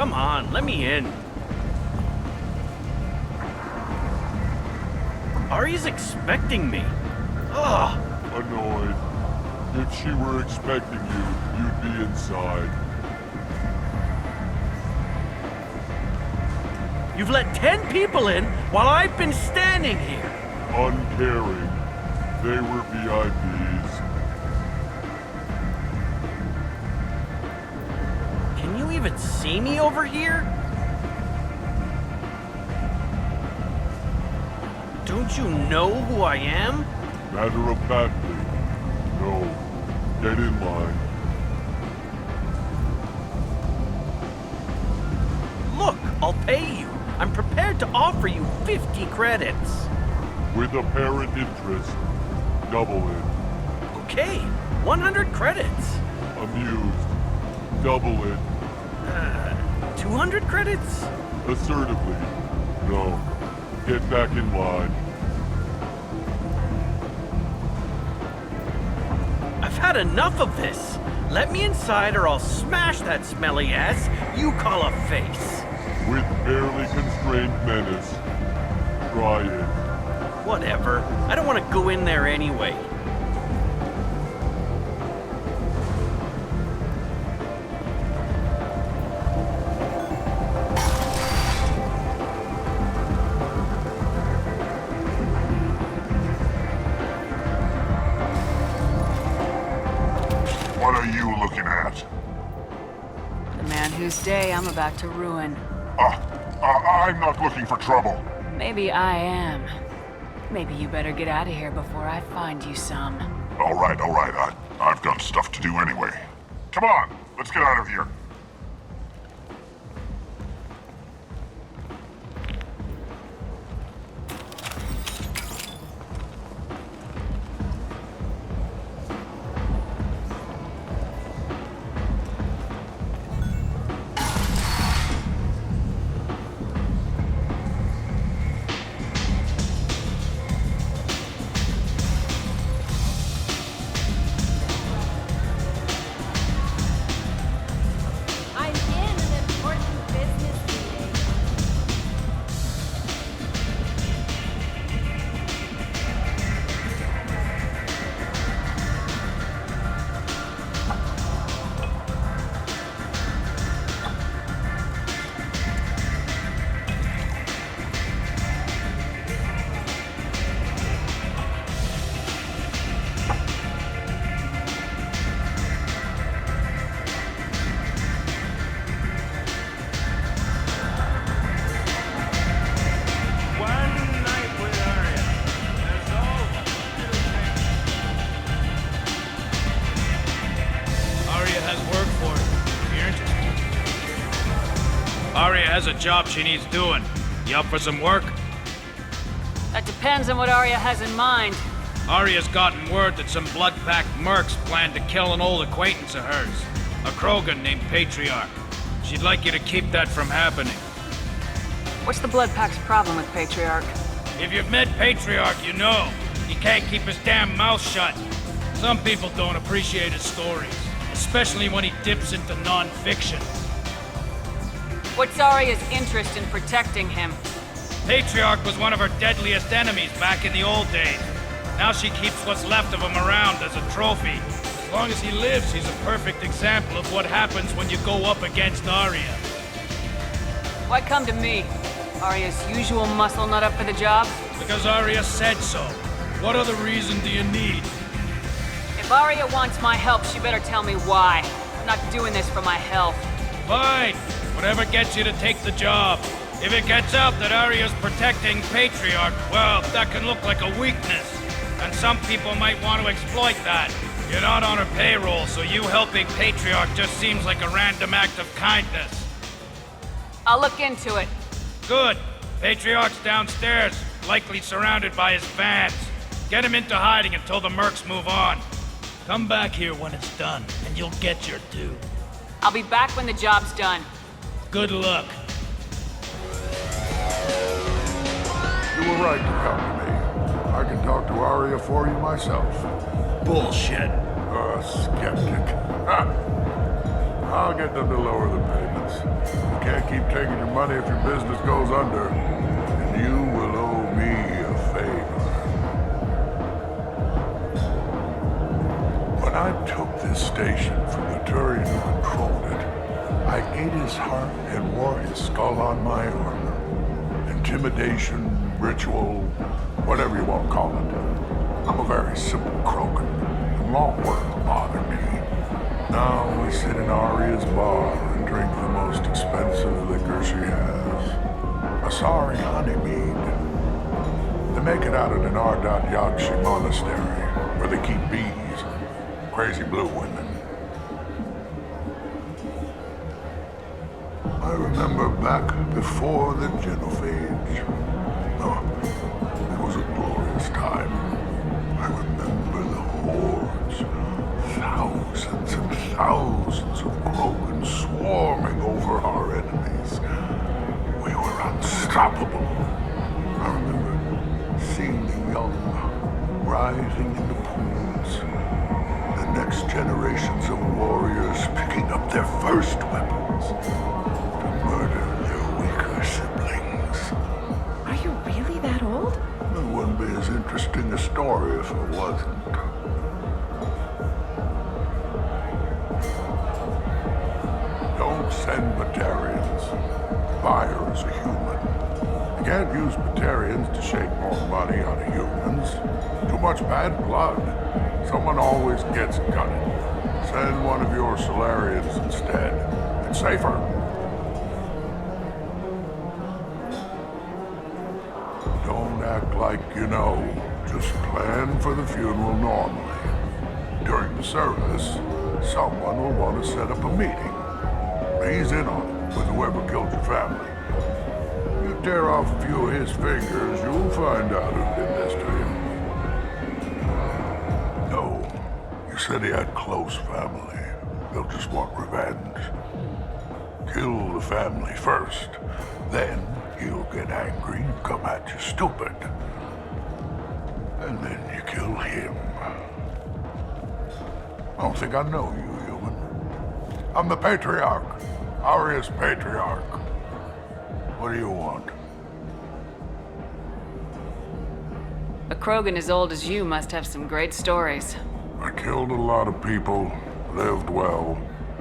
Come on, let me in. Aria's expecting me. Ugh. Annoyed. If she were expecting you, you'd be inside. You've let 10 people in while I've been standing here. Uncaring. They were VIPs. Can you even see me over here? Don't you know who I am? Matter of factly. No. Get in line. Look, I'll pay you. I'm prepared to offer you 50 credits. With apparent interest. Double it. Okay, 100 credits. Amused. Double it. 200 credits? Assertively. No. Get back in line. I've had enough of this. Let me inside or I'll smash that smelly ass you call a face. With barely constrained menace. Try it. Whatever. I don't want to go in there anyway. What are you looking at? The man whose day I'm about to ruin. I'm not looking for trouble. Maybe I am. Maybe you better get out of here before I find you some. All right. I've got stuff to do anyway. Come on, let's get out of here. I'm in an important business meeting. One night with Arya. That's all. Arya has work for it. If you're interested. Arya has a job she needs doing. You up for some work? That depends on what Arya has in mind. Arya's gotten word that some blood-packed mercs plan to kill an old acquaintance of hers. A Krogan named Patriarch. She'd like you to keep that from happening. What's the Blood Pack's problem with Patriarch? If you've met Patriarch, you know. He can't keep his damn mouth shut. Some people don't appreciate his stories, especially when he dips into non-fiction. What's Arya's interest in protecting him? Patriarch was one of her deadliest enemies back in the old days. Now she keeps what's left of him around as a trophy. As long as he lives, he's a perfect example of what happens when you go up against Arya. Why come to me? Arya's usual muscle not up for the job? Because Arya said so. What other reason do you need? If Arya wants my help, she better tell me why. I'm not doing this for my health. Fine. Whatever gets you to take the job. If it gets out that Arya's protecting Patriarch, well, that can look like a weakness. And some people might want to exploit that. You're not on her payroll, so you helping Patriarch just seems like a random act of kindness. I'll look into it. Good. Patriarch's downstairs, likely surrounded by his fans. Get him into hiding until the mercs move on. Come back here when it's done, and you'll get your due. I'll be back when the job's done. Good luck. You were right to come to me. I can talk to Arya for you myself. Bullshit. Skeptic. I'll get them to lower the payment. business. You can't keep taking your money if your business goes under. And you will owe me a favor. When I took this station from the Turian who controlled it, I ate his heart and wore his skull on my armor. Intimidation, ritual, whatever you want to call it. I'm a very simple Krogan, and long words bother me. Now we sit in Aria's bar and drink the most expensive liquor she has. Asari honeymead. They make it out at an 𝐷𝐷𝐾𝐃 monastery, where they keep bees, crazy blue women. I remember back before the Genophage. Oh, it was a glorious time. I remember the hordes, thousands and thousands of Krogan swarming over our enemies. We were unstoppable. I remember seeing the young rising in the pools, the next generations of warriors picking up their first weapons to murder their weaker siblings. Are you really that old? It wouldn't be as interesting a story if it wasn't. Don't send Batarians. Fire is a human. You can't use Batarians to shake more money out of humans. Too much bad blood. Someone always gets gutted. Send one of your Solarians instead. It's safer. Don't act like you know. Just plan for the funeral normally. During the service, someone will want to set up a meeting. He's in on it with whoever killed your family. You tear off a few of his fingers, you'll find out who did this to him. No, you said he had close family. They'll just want revenge. Kill the family first, then he'll get angry and come at you stupid. And then you kill him. I don't think I know you, human. I'm the Patriarch. Aria's Patriarch. What do you want? A Krogan as old as you must have some great stories. I killed a lot of people, lived well,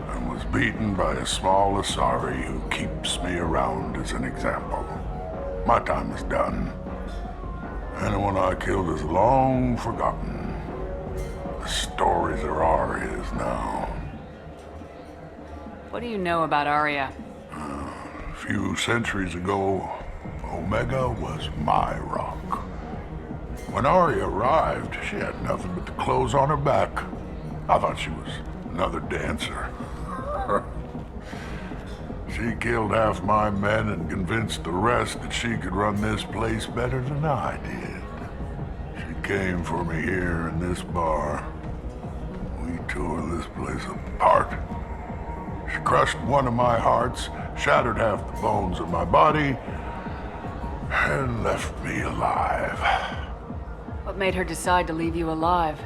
and was beaten by a small Asari who keeps me around as an example. My time is done. Anyone I killed is long forgotten. The stories are Aria's now. What do you know about Aria? A few centuries ago, Omega was my rock. When Aria arrived, she had nothing but the clothes on her back. I thought she was another dancer. She killed half my men and convinced the rest that she could run this place better than I did. She came for me here in this bar. We tore this place apart. She crushed one of my hearts, shattered half the bones of my body, and left me alive. What made her decide to leave you alive?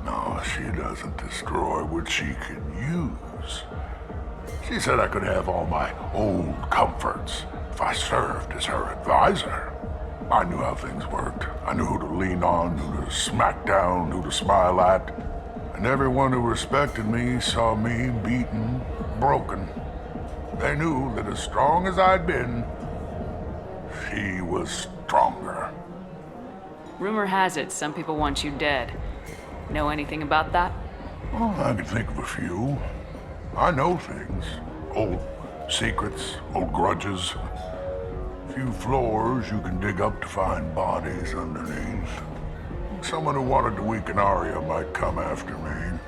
No, she doesn't destroy what she can use. She said I could have all my old comforts if I served as her advisor. I knew how things worked. I knew who to lean on, who to smack down, who to smile at. And everyone who respected me saw me beaten, broken. They knew that as strong as I'd been, she was stronger. Rumor has it some people want you dead. Know anything about that? Oh, I can think of a few. I know things. Old secrets, old grudges. A few floors you can dig up to find bodies underneath. Someone who wanted to weaken Aria might come after me.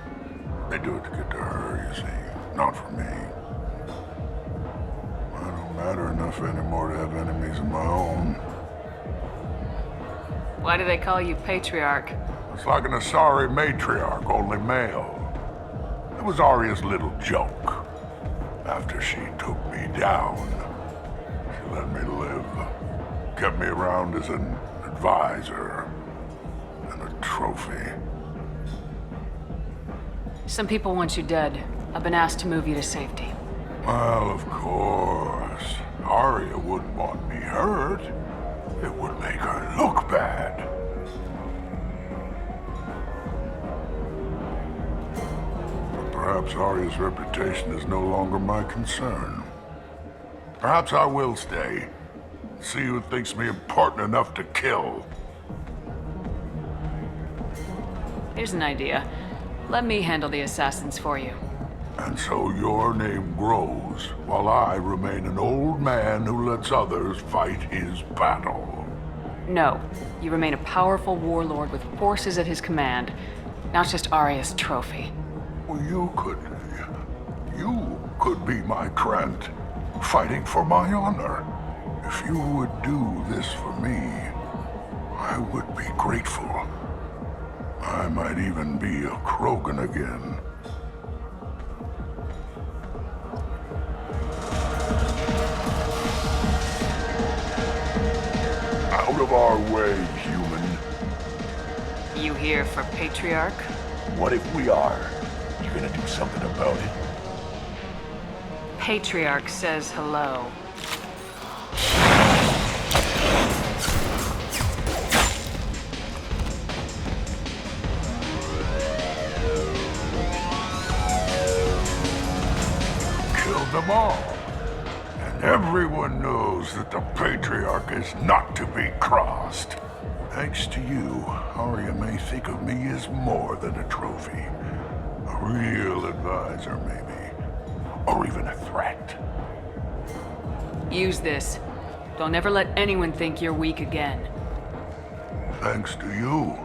They do it to get to her, you see, not for me. I don't matter enough anymore to have enemies of my own. Why do they call you Patriarch? It's like an Asari matriarch, only male. It was Aria's little joke. After she took me down, she let me live. Kept me around as an advisor and a trophy. Some people want you dead. I've been asked to move you to safety. Well, of course. Arya wouldn't want me hurt. It would make her look bad. But perhaps Arya's reputation is no longer my concern. Perhaps I will stay. See who thinks me important enough to kill. Here's an idea. Let me handle the assassins for you. And so your name grows, while I remain an old man who lets others fight his battle. No. You remain a powerful warlord with forces at his command. Now it's just Arya's trophy. Well, you could be my Krent, fighting for my honor. If you would do this for me, I would be grateful. I might even be a Krogan again. Out of our way, human. You here for Patriarch? What if we are? You gonna do something about it? Patriarch says hello. Killed them all. And everyone knows that the Patriarch is not to be crossed. Thanks to you, Arya may think of me as more than a trophy. A real advisor, maybe. Or even a threat. Use this. Don't ever let anyone think you're weak again. Thanks to you,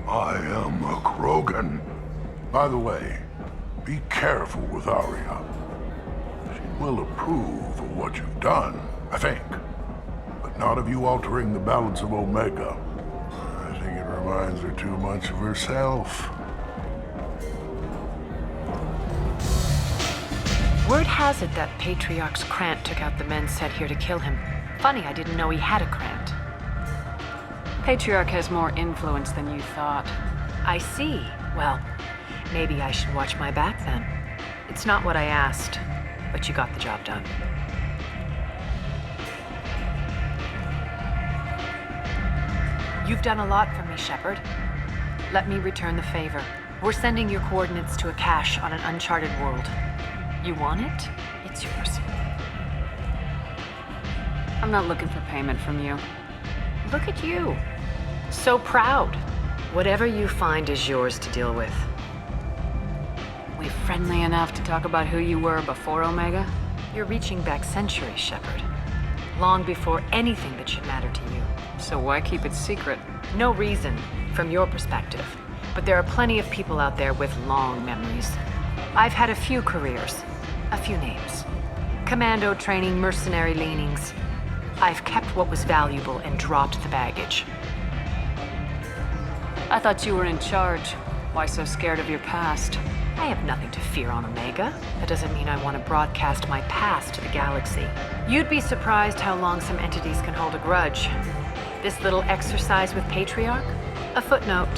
I am a Krogan. By the way, be careful with Arya. She will approve of what you've done, I think. But not of you altering the balance of Omega. I think it reminds her too much of herself. Word has it that Patriarch's Krant took out the men sent here to kill him. Funny, I didn't know he had a Krant. Patriarch has more influence than you thought. I see. Well, maybe I should watch my back then. It's not what I asked, but you got the job done. You've done a lot for me, Shepard. Let me return the favor. We're sending your coordinates to a cache on an uncharted world. You want it? It's yours. I'm not looking for payment from you. Look at you. So proud. Whatever you find is yours to deal with. We friendly enough to talk about who you were before Omega? You're reaching back centuries, Shepard. Long before anything that should matter to you. So why keep it secret? No reason, from your perspective. But there are plenty of people out there with long memories. I've had a few careers, a few names. Commando training, mercenary leanings. I've kept what was valuable and dropped the baggage. I thought you were in charge. Why so scared of your past? I have nothing to fear on Omega. That doesn't mean I want to broadcast my past to the galaxy. You'd be surprised how long some entities can hold a grudge. This little exercise with Patriarch? A footnote.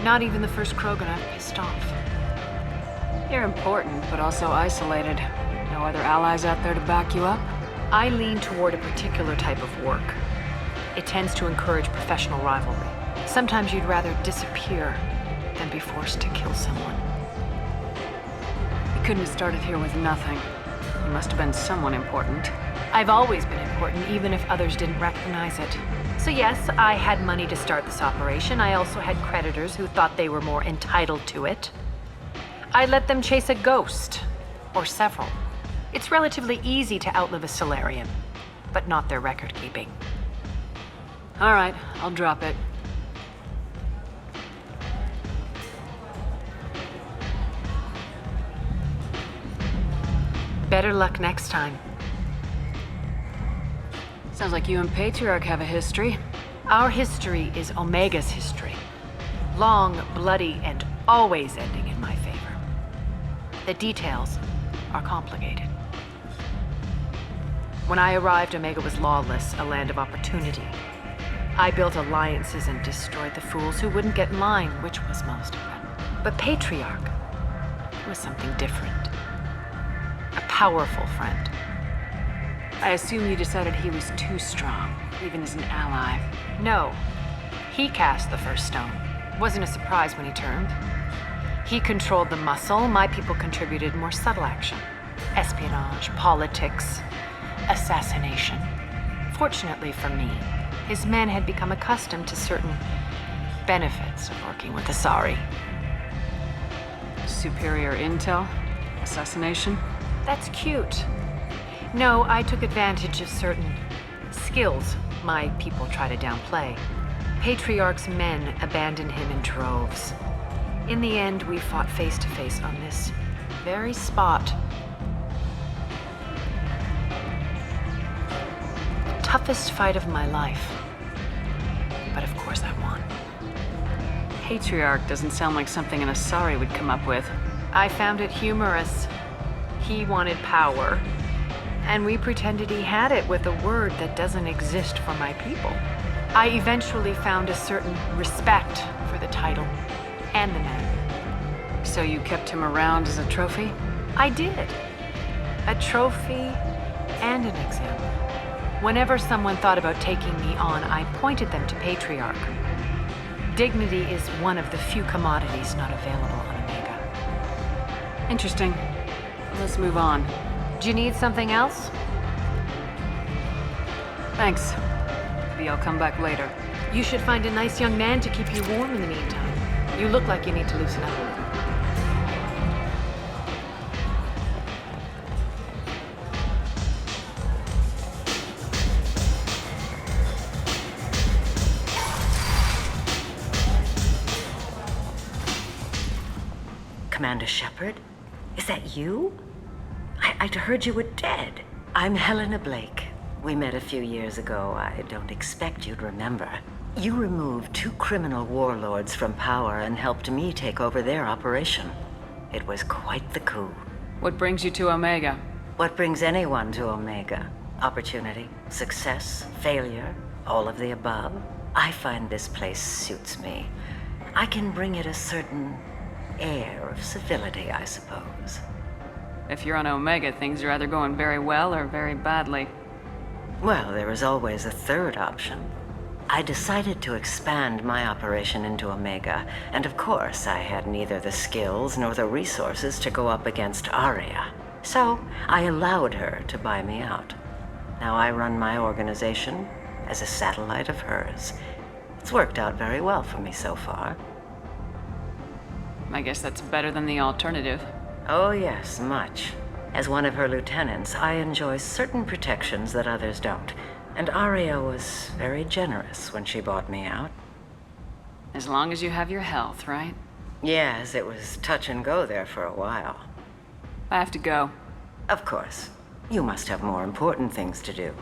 Not even the first Krogan I've pissed off. You're important, but also isolated. No other allies out there to back you up? I lean toward a particular type of work. It tends to encourage professional rivalry. Sometimes you'd rather disappear than be forced to kill someone. You couldn't have started here with nothing. You must have been someone important. I've always been important, even if others didn't recognize it. So yes, I had money to start this operation. I also had creditors who thought they were more entitled to it. I let them chase a ghost, or several. It's relatively easy to outlive a Solarian, but not their record keeping. All right, I'll drop it. Better luck next time. Sounds like you and Patriarch have a history. Our history is Omega's history. Long, bloody, and always ending in my favor. The details are complicated. When I arrived, Omega was lawless, a land of opportunity. I built alliances and destroyed the fools who wouldn't get in line, which was most of them. But Patriarch was something different. A powerful friend. I assume you decided he was too strong, even as an ally. No, he cast the first stone. Wasn't a surprise when he turned. He controlled the muscle, my people contributed more subtle action. Espionage, politics, assassination. Fortunately for me, his men had become accustomed to certain benefits of working with Asari. Superior intel? Assassination? That's cute. No, I took advantage of certain skills my people try to downplay. Patriarch's men abandoned him in droves. In the end, we fought face to face on this very spot. The toughest fight of my life. But of course I won. Patriarch doesn't sound like something an Asari would come up with. I found it humorous. He wanted power, and we pretended he had it with a word that doesn't exist for my people. I eventually found a certain respect for the title and the man. So you kept him around as a trophy? I did. A trophy and an example. Whenever someone thought about taking me on, I pointed them to Patriarch. Dignity is one of the few commodities not available on Omega. Interesting. Let's move on. Do you need something else? Thanks. Maybe I'll come back later. You should find a nice young man to keep you warm in the meantime. You look like you need to loosen up a little. Commander Shepard? Is that you? I'd heard you were dead. I'm Helena Blake. We met a few years ago. I don't expect you'd remember. You removed 2 criminal warlords from power and helped me take over their operation. It was quite the coup. What brings you to Omega? What brings anyone to Omega? Opportunity, success, failure, all of the above. I find this place suits me. I can bring it a certain air of civility, I suppose. If you're on Omega, things are either going very well or very badly. Well, there is always a third option. I decided to expand my operation into Omega, and of course I had neither the skills nor the resources to go up against Aria. So I allowed her to buy me out. Now I run my organization as a satellite of hers. It's worked out very well for me so far. I guess that's better than the alternative. Oh yes, much. As one of her lieutenants, I enjoy certain protections that others don't. And Aria was very generous when she bought me out. As long as you have your health, right? Yes, it was touch and go there for a while. I have to go. Of course. You must have more important things to do.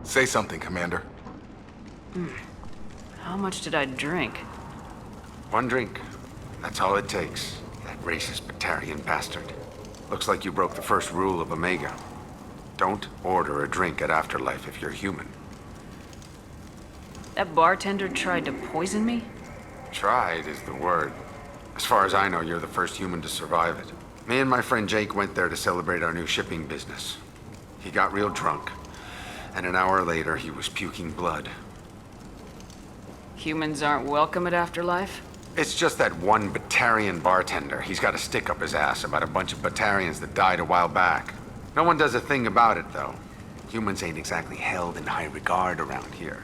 Say something, Commander. How much did I drink? 1 drink. That's all it takes. That racist Batarian bastard. Looks like you broke the first rule of Omega. Don't order a drink at Afterlife if you're human. That bartender tried to poison me? Tried is the word. As far as I know, you're the first human to survive it. Me and my friend Jake went there to celebrate our new shipping business. He got real drunk, and an hour later he was puking blood. Humans aren't welcome at Afterlife? It's just that one Batarian bartender. He's got a stick up his ass about a bunch of Batarians that died a while back. No one does a thing about it, though. Humans ain't exactly held in high regard around here.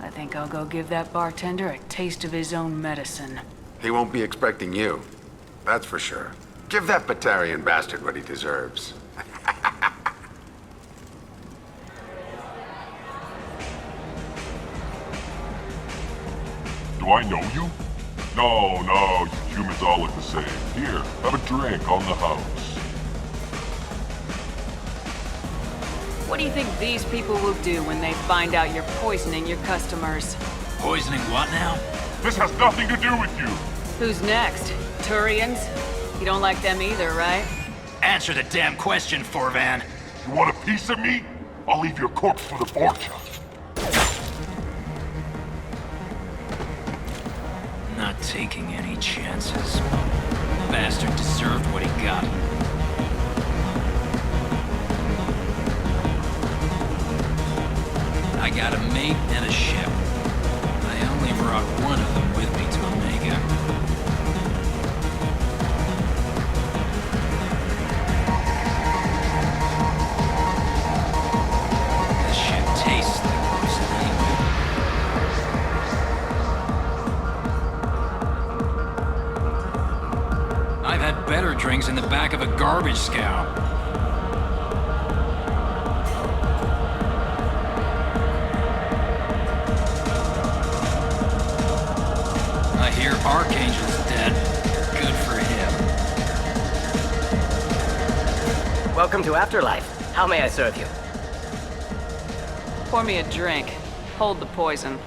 I think I'll go give that bartender a taste of his own medicine. He won't be expecting you. That's for sure. Give that Batarian bastard what he deserves. Do I know you? No, no, you humans all look the same. Here, have a drink on the house. What do you think these people will do when they find out you're poisoning your customers? Poisoning what now? This has nothing to do with you. Who's next? Turians? You don't like them either, right? Answer the damn question, Forvan. You want a piece of me? I'll leave your corpse for the fortune. Not taking any chances. Bastard deserved what he got. I got a mate and a ship. I only brought one of them with me to Omega. This shit tastes like poison anyway. I've had better drinks in the back of a garbage scow. I hear Archangel's dead. Good for him. Welcome to Afterlife. How may I serve you? Pour me a drink. Hold the poison.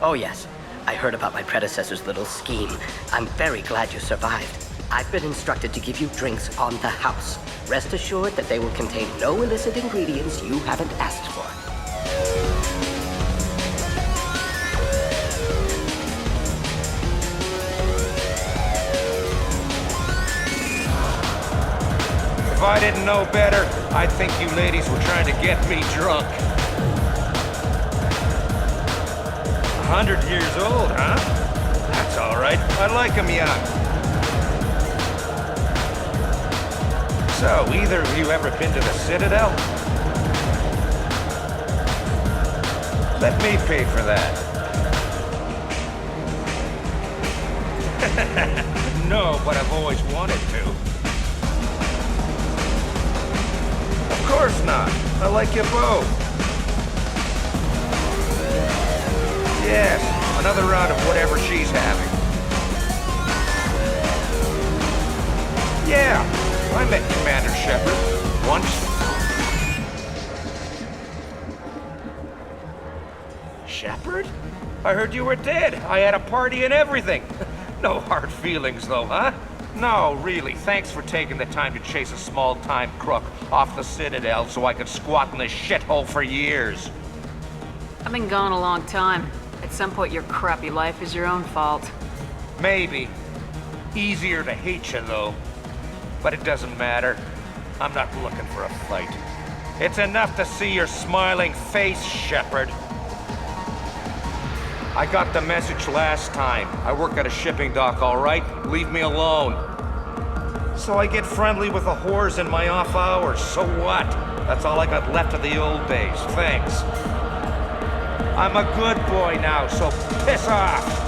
Oh yes, I heard about my predecessor's little scheme. I'm very glad you survived. I've been instructed to give you drinks on the house. Rest assured that they will contain no illicit ingredients you haven't asked for. If I didn't know better, I'd think you ladies were trying to get me drunk. 100 years old, huh? That's all right. I like 'em young. So, either of you ever been to the Citadel? Let me pay for that. No, but I've always wanted to. Of course not. I like you both. Yes, another round of whatever she's having. Yeah, I met Commander Shepard once. Shepard? I heard you were dead. I had a party and everything. No hard feelings, though, huh? No, really. Thanks for taking the time to chase a small-time crook off the Citadel so I could squat in this shithole for years. I've been gone a long time. At some point, your crappy life is your own fault. Maybe. Easier to hate you, though. But it doesn't matter. I'm not looking for a fight. It's enough to see your smiling face, Shepard. I got the message last time. I work at a shipping dock, all right? Leave me alone. So I get friendly with the whores in my off hours. So what? That's all I got left of the old days. Thanks. I'm a good boy now, so piss off.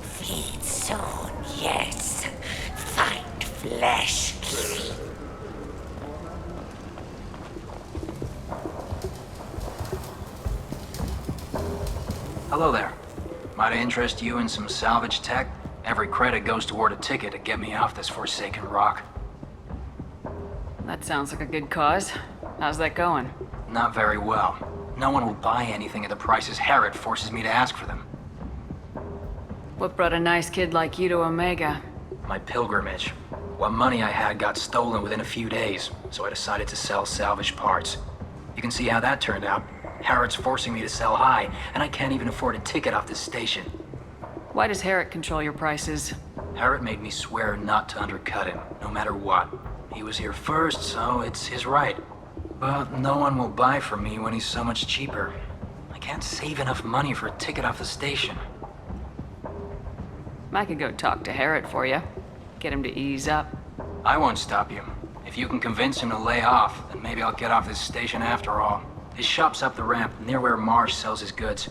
Feed soon, yes. Find flesh. Hello there. Might I interest you in some salvage tech? Every credit goes toward a ticket to get me off this forsaken rock. That sounds like a good cause. How's that going? Not very well. No one will buy anything at the prices Herod forces me to ask for them. What brought a nice kid like you to Omega? My pilgrimage. What money I had got stolen within a few days, so I decided to sell salvaged parts. You can see how that turned out. Herod's forcing me to sell high, and I can't even afford a ticket off this station. Why does Herod control your prices? Herod made me swear not to undercut him, no matter what. He was here first, so it's his right. But no one will buy from me when he's so much cheaper. I can't save enough money for a ticket off the station. I could go talk to Harrod for you. Get him to ease up. I won't stop you. If you can convince him to lay off, then maybe I'll get off this station after all. His shop's up the ramp, near where Marsh sells his goods.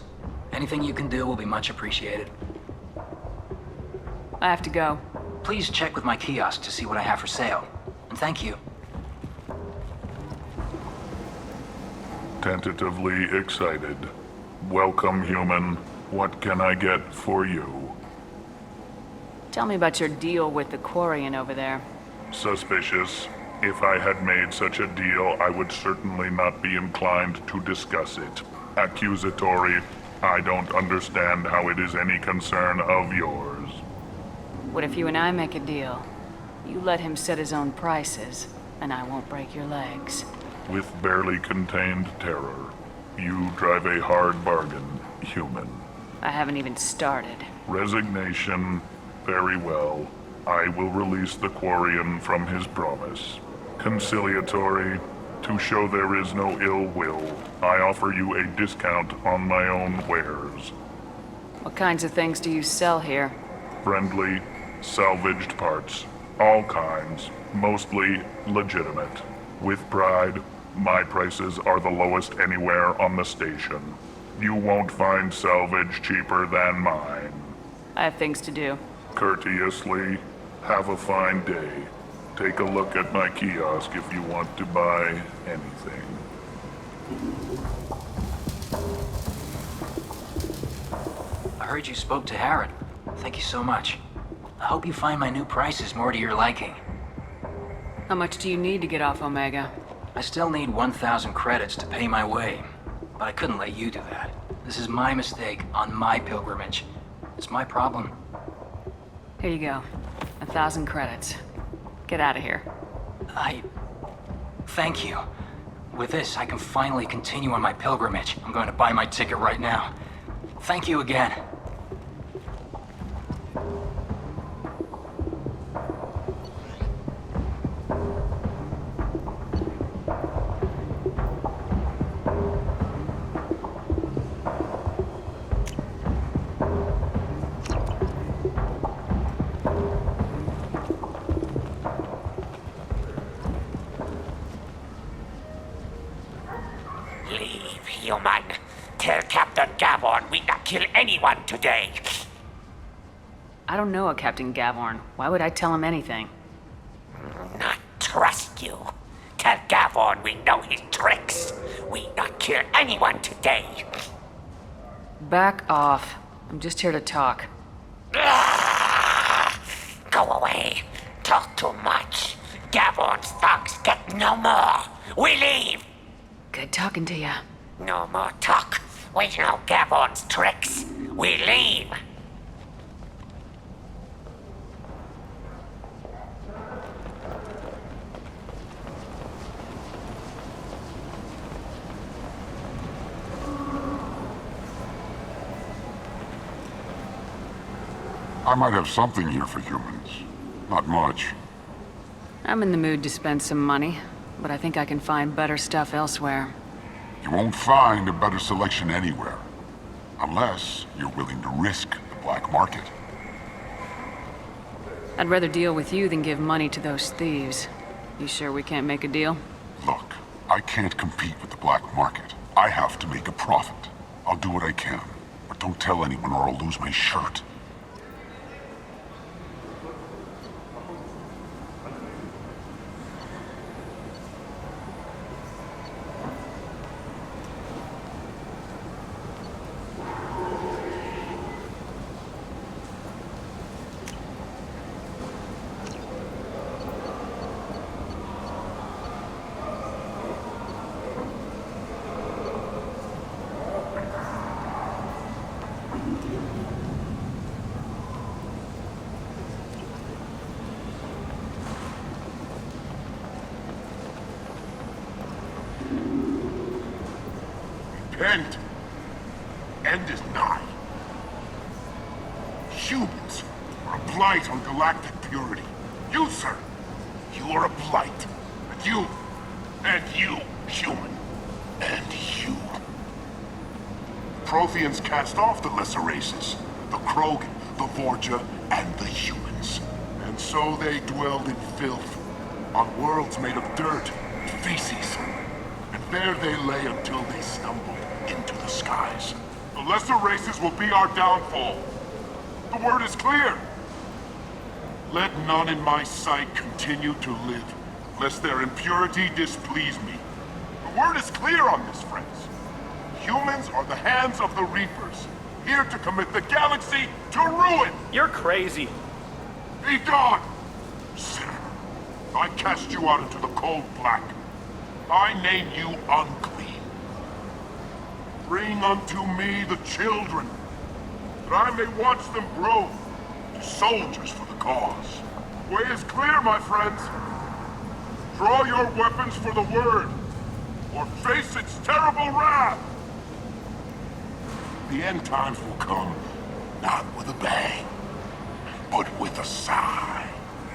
Anything you can do will be much appreciated. I have to go. Please check with my kiosk to see what I have for sale. And thank you. Tentatively excited. Welcome, human. What can I get for you? Tell me about your deal with the Quarian over there. Suspicious. If I had made such a deal, I would certainly not be inclined to discuss it. Accusatory. I don't understand how it is any concern of yours. What if you and I make a deal? You let him set his own prices, and I won't break your legs. With barely contained terror, you drive a hard bargain, human. I haven't even started. Resignation. Very well. I will release the Quarian from his promise. Conciliatory. To show there is no ill will, I offer you a discount on my own wares. What kinds of things do you sell here? Friendly, salvaged parts. All kinds. Mostly legitimate. With pride, my prices are the lowest anywhere on the station. You won't find salvage cheaper than mine. I have things to do. Courteously, have a fine day. Take a look at my kiosk if you want to buy anything. I heard you spoke to Harrod. Thank you so much. I hope you find my new prices more to your liking. How much do you need to get off Omega? I still need 1,000 credits to pay my way, but I couldn't let you do that. This is my mistake on my pilgrimage. It's my problem. Here you go. 1,000 credits. Get out of here. Thank you. With this, I can finally continue on my pilgrimage. I'm going to buy my ticket right now. Thank you again. Human, tell Captain Gavorn we not kill anyone today. I don't know a Captain Gavorn. Why would I tell him anything? Not trust you. Tell Gavorn we know his tricks. We not kill anyone today. Back off. I'm just here to talk. Go away. Talk too much. Gavorn's thugs get no more. We leave. Good talking to you. No more talk. We know Gavorn's tricks. We leave. I might have something here for humans. Not much. I'm in the mood to spend some money, but I think I can find better stuff elsewhere. You won't find a better selection anywhere. Unless you're willing to risk the black market. I'd rather deal with you than give money to those thieves. You sure we can't make a deal? Look, I can't compete with the black market. I have to make a profit. I'll do what I can. But don't tell anyone or I'll lose my shirt. Repent. End is nigh. Humans are a blight on galactic purity. You, sir, You are a blight. And you, human. And you. The Protheans cast off the lesser races. The Krogan, the Vorja, and the humans. And so they dwelled in filth, on worlds made of dirt and feces. And there they lay until they stumbled into the skies. The lesser races will be our downfall. The word is clear. Let none in my sight continue to live, lest their impurity displease me. The word is clear on this, friends. Humans are the hands of the Reapers, here to commit the galaxy to ruin! You're crazy. Be gone! Sinner, I cast you out into the cold black. I name you unclean. Bring unto me the children, that I may watch them grow to soldiers for the cause. The way is clear, my friends. Draw your weapons for the word, or face its terrible wrath. The end times will come, not with a bang, but with a sigh.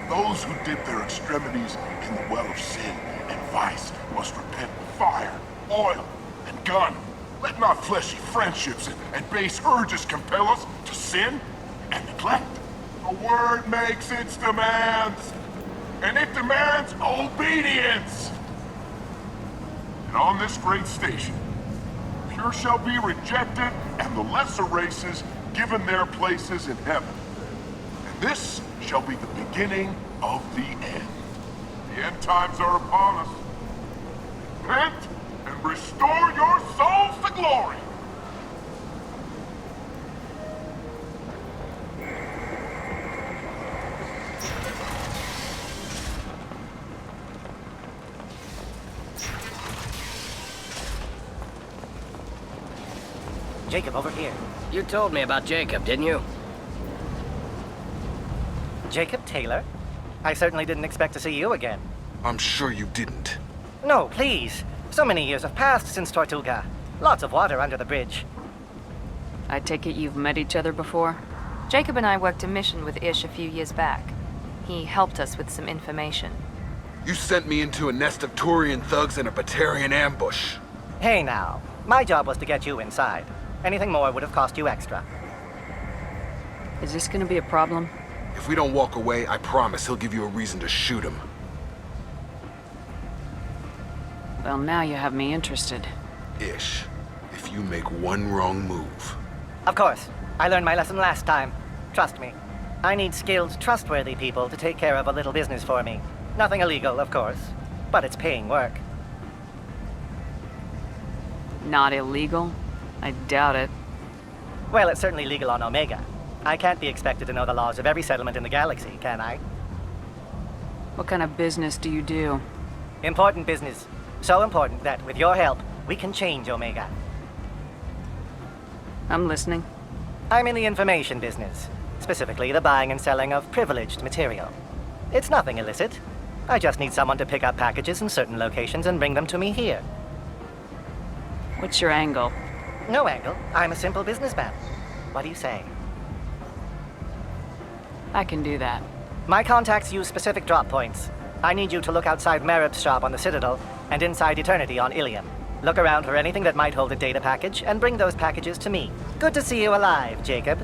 Those who dip their extremities in the well of sin and vice must repent with fire, oil, and gun. Let not fleshy friendships and base urges compel us to sin and neglect. The word makes its demands, and it demands obedience. And on this great station, pure shall be rejected, and the lesser races given their places in heaven. And this shall be the beginning of the end. The end times are upon us. Repent and restore your souls to glory. Jacob, over here. You told me about Jacob, didn't you? Jacob Taylor? I certainly didn't expect to see you again. I'm sure you didn't. No, please. So many years have passed since Tortuga. Lots of water under the bridge. I take it you've met each other before? Jacob and I worked a mission with Ish a few years back. He helped us with some information. You sent me into a nest of Turian thugs in a Batarian ambush. Hey now, my job was to get you inside. Anything more would have cost you extra. Is this gonna be a problem? If we don't walk away, I promise he'll give you a reason to shoot him. Well, now you have me interested. Ish, if you make one wrong move... Of course. I learned my lesson last time. Trust me. I need skilled, trustworthy people to take care of a little business for me. Nothing illegal, of course, but it's paying work. Not illegal? I doubt it. Well, it's certainly legal on Omega. I can't be expected to know the laws of every settlement in the galaxy, can I? What kind of business do you do? Important business. So important that, with your help, we can change Omega. I'm listening. I'm in the information business. Specifically, the buying and selling of privileged material. It's nothing illicit. I just need someone to pick up packages in certain locations and bring them to me here. What's your angle? No angle. I'm a simple businessman. What do you say? I can do that. My contacts use specific drop points. I need you to look outside Merib's shop on the Citadel and inside Eternity on Ilium. Look around for anything that might hold a data package and bring those packages to me. Good to see you alive, Jacob.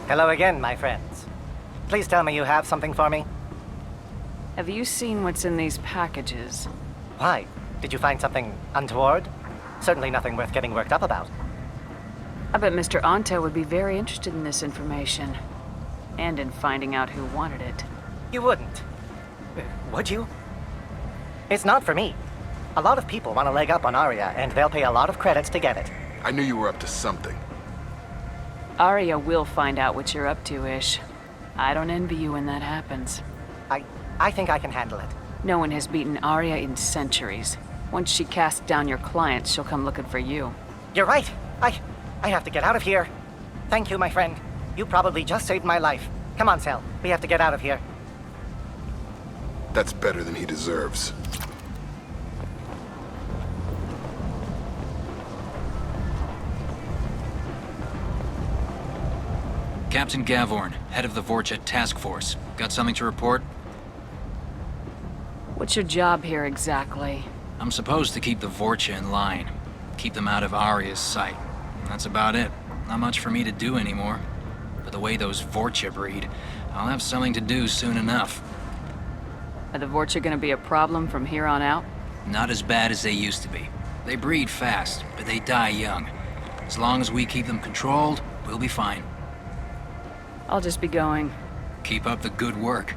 Hello again, my friends. Please tell me you have something for me. Have you seen what's in these packages? Why? Did you find something untoward? Certainly nothing worth getting worked up about. I bet Mr. Ante would be very interested in this information. And in finding out who wanted it. You wouldn't. Would you? It's not for me. A lot of people want a leg up on Arya, and they'll pay a lot of credits to get it. I knew you were up to something. Arya will find out what you're up to, Ish. I don't envy you when that happens. I think I can handle it. No one has beaten Arya in centuries. Once she casts down your clients, she'll come looking for you. You're right. I have to get out of here. Thank you, my friend. You probably just saved my life. Come on, Cell. We have to get out of here. That's better than he deserves. Captain Gavorn, head of the Vorcha task force. Got something to report? What's your job here exactly? I'm supposed to keep the Vorcha in line. Keep them out of Arya's sight. That's about it. Not much for me to do anymore. But the way those Vorcha breed, I'll have something to do soon enough. Are the Vorcha gonna be a problem from here on out? Not as bad as they used to be. They breed fast, but they die young. As long as we keep them controlled, we'll be fine. I'll just be going. Keep up the good work.